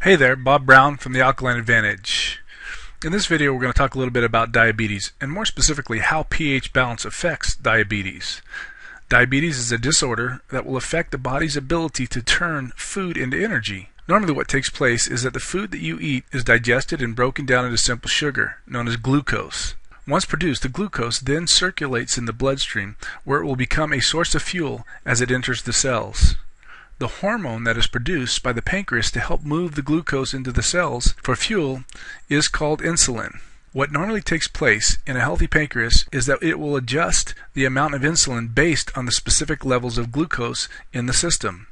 Hey there, Bob Brown from the Alkaline Advantage. In this video we're going to talk a little bit about diabetes, and more specifically how pH balance affects diabetes. Diabetes is a disorder that will affect the body's ability to turn food into energy. Normally what takes place is that the food that you eat is digested and broken down into simple sugar, known as glucose. Once produced, the glucose then circulates in the bloodstream, where it will become a source of fuel as it enters the cells. The hormone that is produced by the pancreas to help move the glucose into the cells for fuel is called insulin. What normally takes place in a healthy pancreas is that it will adjust the amount of insulin based on the specific levels of glucose in the system.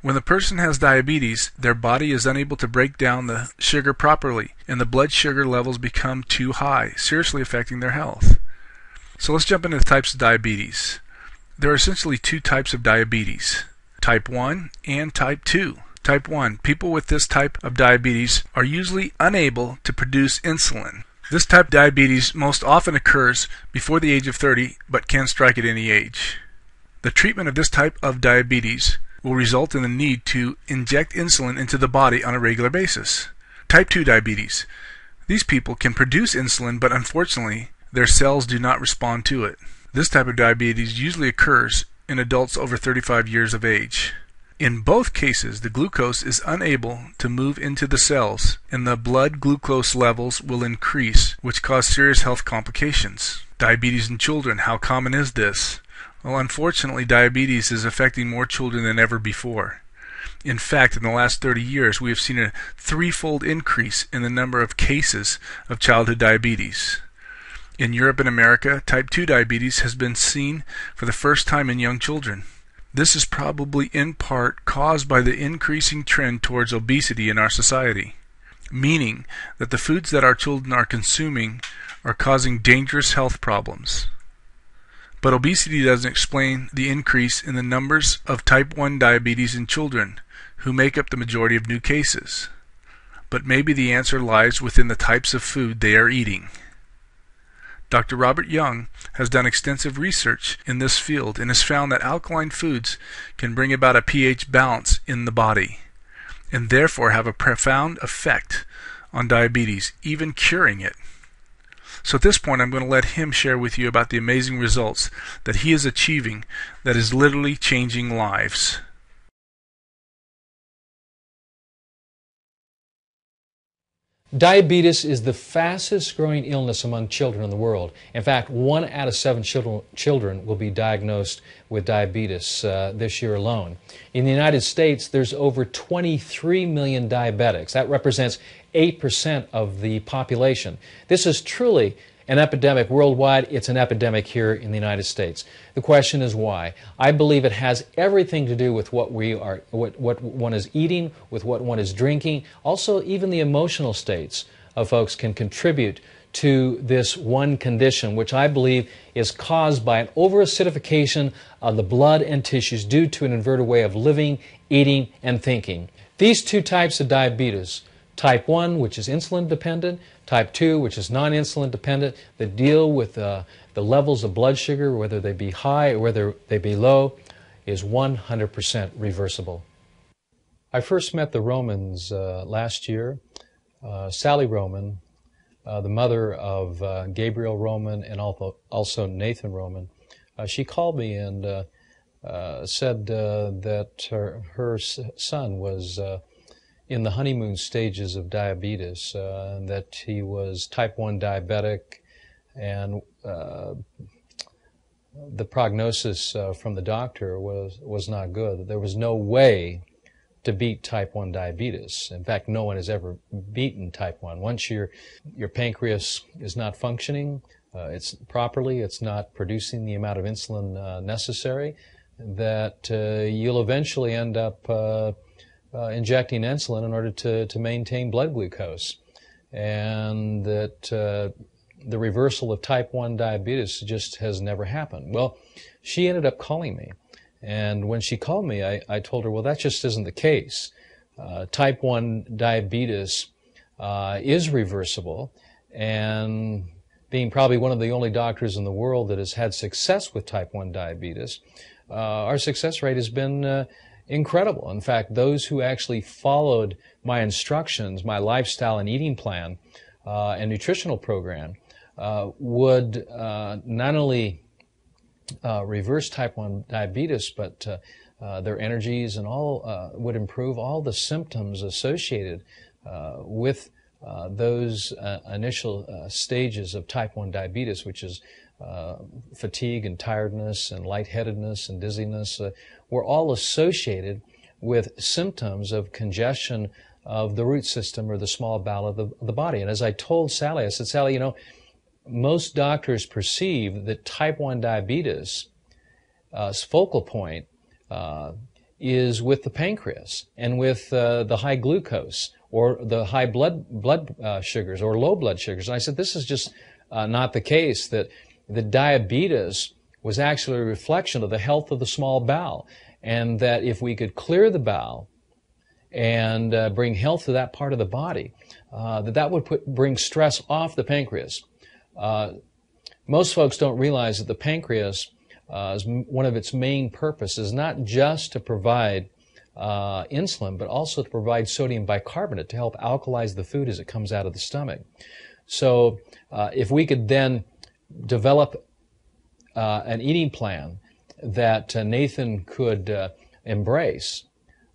When the person has diabetes, their body is unable to break down the sugar properly, and the blood sugar levels become too high, seriously affecting their health. So let's jump into the types of diabetes. There are essentially two types of diabetes: Type 1 and Type 2. Type 1. People with this type of diabetes are usually unable to produce insulin. This type of diabetes most often occurs before the age of 30, but can strike at any age. The treatment of this type of diabetes will result in the need to inject insulin into the body on a regular basis. Type 2 diabetes. These people can produce insulin, but unfortunately, their cells do not respond to it. This type of diabetes usually occurs in adults over 35 years of age. In both cases, the glucose is unable to move into the cells, and the blood glucose levels will increase, which cause serious health complications. Diabetes in children. How common is this? Well, unfortunately, diabetes is affecting more children than ever before. In fact, in the last 30 years, we have seen a threefold increase in the number of cases of childhood diabetes. In Europe and America, type 2 diabetes has been seen for the first time in young children. This is probably in part caused by the increasing trend towards obesity in our society, meaning that the foods that our children are consuming are causing dangerous health problems. But obesity doesn't explain the increase in the numbers of type 1 diabetes in children, who make up the majority of new cases. But maybe the answer lies within the types of food they are eating. Dr. Robert Young has done extensive research in this field and has found that alkaline foods can bring about a pH balance in the body, and therefore have a profound effect on diabetes, even curing it. So at this point, I'm going to let him share with you about the amazing results that he is achieving that is literally changing lives. Diabetes is the fastest growing illness among children in the world. In fact, 1 out of 7 children will be diagnosed with diabetes this year alone. In the United States, there's over 23 million diabetics. That represents 8% of the population. This is truly an epidemic worldwide. It's an epidemic here in the United States. The question is why. I believe it has everything to do with what one is eating, with what one is drinking. Also, even the emotional states of folks can contribute to this one condition, which I believe is caused by an overacidification of the blood and tissues due to an inverted way of living, eating, and thinking. These two types of diabetes, Type 1, which is insulin dependent, Type 2, which is non-insulin dependent, that deal with the levels of blood sugar, whether they be high or whether they be low, is 100% reversible. I first met the Romans last year. Sally Roman, the mother of Gabriel Roman and also Nathan Roman, she called me and said that her son was in the honeymoon stages of diabetes, that he was type 1 diabetic, and the prognosis from the doctor was not good, that there was no way to beat type 1 diabetes. In fact, no one has ever beaten type 1. Once your pancreas is not functioning properly, it's not producing the amount of insulin necessary, that you'll eventually end up injecting insulin in order to maintain blood glucose, and that the reversal of type 1 diabetes just has never happened. Well, she ended up calling me, and when she called me, I told her, well, that just isn't the case. Type 1 diabetes is reversible, and being probably one of the only doctors in the world that has had success with type 1 diabetes, our success rate has been incredible. In fact, those who actually followed my instructions, my lifestyle and eating plan and nutritional program, would not only reverse type 1 diabetes, but their energies and all would improve all the symptoms associated with those initial stages of type 1 diabetes, which is fatigue and tiredness and lightheadedness and dizziness, were all associated with symptoms of congestion of the root system or the small bowel of the body. And as I told Sally, I said, Sally, you know, most doctors perceive that type 1 diabetes' focal point is with the pancreas and with the high glucose or the high blood sugars or low blood sugars. And I said, this is just not the case, that the diabetes was actually a reflection of the health of the small bowel, and that if we could clear the bowel and bring health to that part of the body, that would bring stress off the pancreas. Most folks don't realize that the pancreas, one of its main purposes is not just to provide insulin, but also to provide sodium bicarbonate to help alkalize the food as it comes out of the stomach. So if we could then develop an eating plan that Nathan could embrace,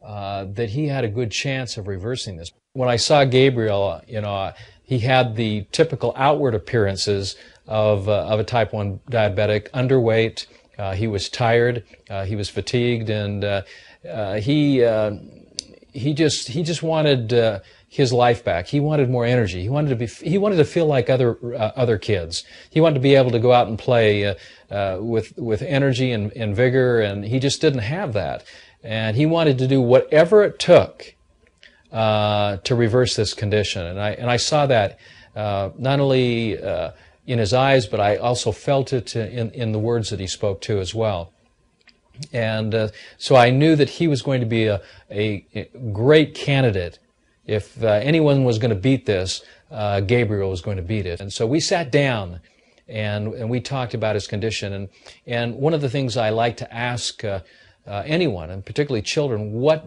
that he had a good chance of reversing this. When I saw Gabriel, you know, he had the typical outward appearances of a type 1 diabetic, underweight. He was tired, he was fatigued, and he just wanted his life back. He wanted more energy. He wanted to feel like other kids. He wanted to be able to go out and play with energy and vigor, and he just didn't have that. And he wanted to do whatever it took to reverse this condition. And I saw that not only in his eyes, but I also felt it in the words that he spoke to as well. And so I knew that he was going to be a great candidate. If anyone was going to beat this, Gabriel was going to beat it. And so we sat down and we talked about his condition. And one of the things I like to ask anyone, and particularly children, what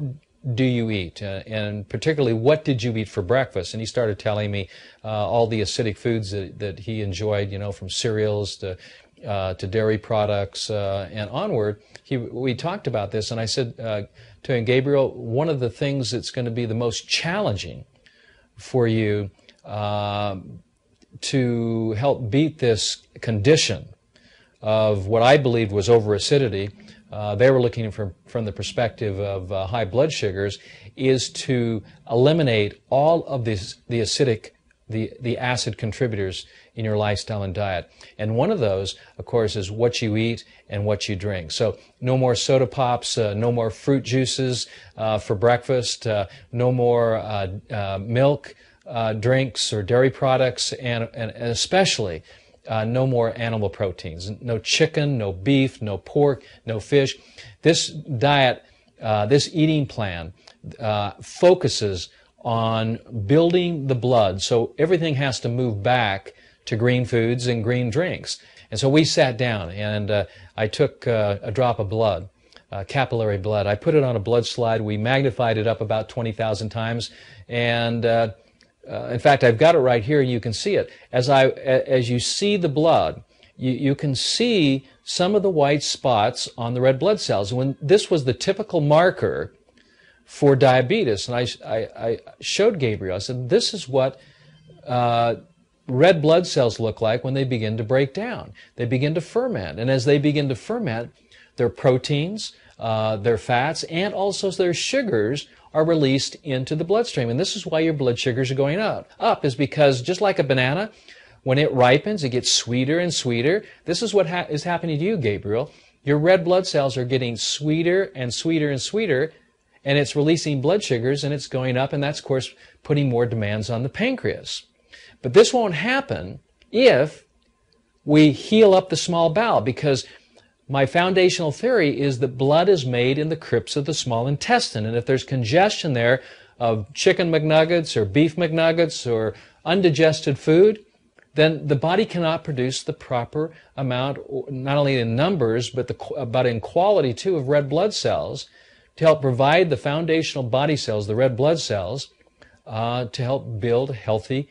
do you eat? And particularly, what did you eat for breakfast? And he started telling me all the acidic foods that he enjoyed, you know, from cereals to dairy products and onward. We talked about this, and I said to him, Gabriel, one of the things that's going to be the most challenging for you to help beat this condition of what I believed was overacidity, they were looking from the perspective of high blood sugars, is to eliminate all of the acidic, the acid contributors in your lifestyle and diet. And one of those, of course, is what you eat and what you drink. So no more soda pops, no more fruit juices for breakfast, no more milk drinks or dairy products, and especially no more animal proteins. No chicken, no beef, no pork, no fish. This diet, this eating plan focuses on building the blood, so everything has to move back to green foods and green drinks. And so we sat down, and I took a drop of blood, capillary blood. I put it on a blood slide. We magnified it up about 20,000 times, and in fact, I've got it right here. You can see it. As you see the blood, you can see some of the white spots on the red blood cells. When this was the typical marker for diabetes, and I showed Gabriel, I said, this is what red blood cells look like when they begin to break down. They begin to ferment, and as they begin to ferment, their proteins, their fats, and also their sugars are released into the bloodstream. And this is why your blood sugars are going up is because just like a banana, when it ripens, it gets sweeter and sweeter. This is what is happening to you, Gabriel. Your red blood cells are getting sweeter and sweeter and sweeter, and it's releasing blood sugars, and it's going up, and that's, of course, putting more demands on the pancreas. But this won't happen if we heal up the small bowel, because my foundational theory is that blood is made in the crypts of the small intestine, and if there's congestion there of chicken McNuggets or beef McNuggets or undigested food, then the body cannot produce the proper amount, not only in numbers, but in quality too, of red blood cells to help provide the foundational body cells, the red blood cells, to help build healthy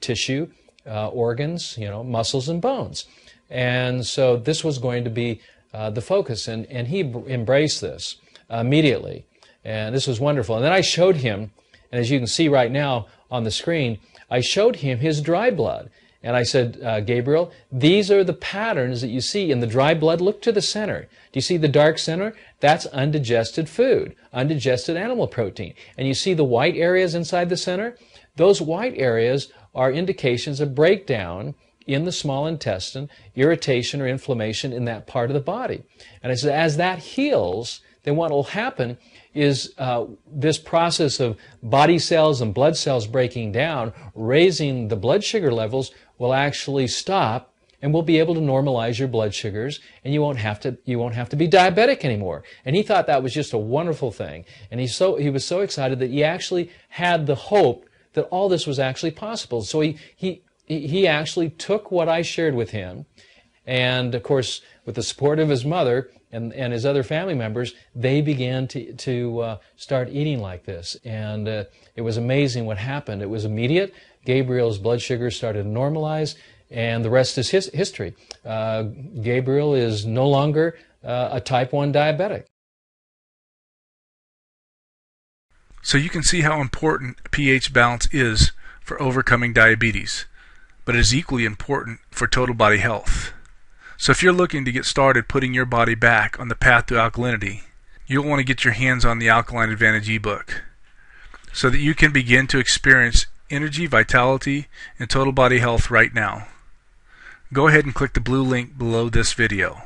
tissue, organs, muscles and bones. And so this was going to be the focus, and he embraced this immediately. And this was wonderful. And then I showed him, and as you can see right now on the screen, I showed him his dry blood. And I said, Gabriel, these are the patterns that you see in the dry blood. Look to the center. Do you see the dark center? That's undigested food, undigested animal protein. And you see the white areas inside the center? Those white areas are indications of breakdown in the small intestine, irritation or inflammation in that part of the body. And I said, as that heals, then what will happen is this process of body cells and blood cells breaking down, raising the blood sugar levels, will actually stop, and we'll be able to normalize your blood sugars, and you won't have to be diabetic anymore. And he thought that was just a wonderful thing. And he was so excited that he actually had the hope that all this was actually possible. So he actually took what I shared with him, and of course, with the support of his mother and his other family members, they began to start eating like this. And it was amazing what happened. It was immediate. Gabriel's blood sugar started to normalize, and the rest is history. Gabriel is no longer a type 1 diabetic. So you can see how important pH balance is for overcoming diabetes, but it is equally important for total body health. So if you're looking to get started putting your body back on the path to alkalinity, you'll want to get your hands on the Alkaline Advantage ebook so that you can begin to experience energy, vitality, and total body health right now. Go ahead and click the blue link below this video.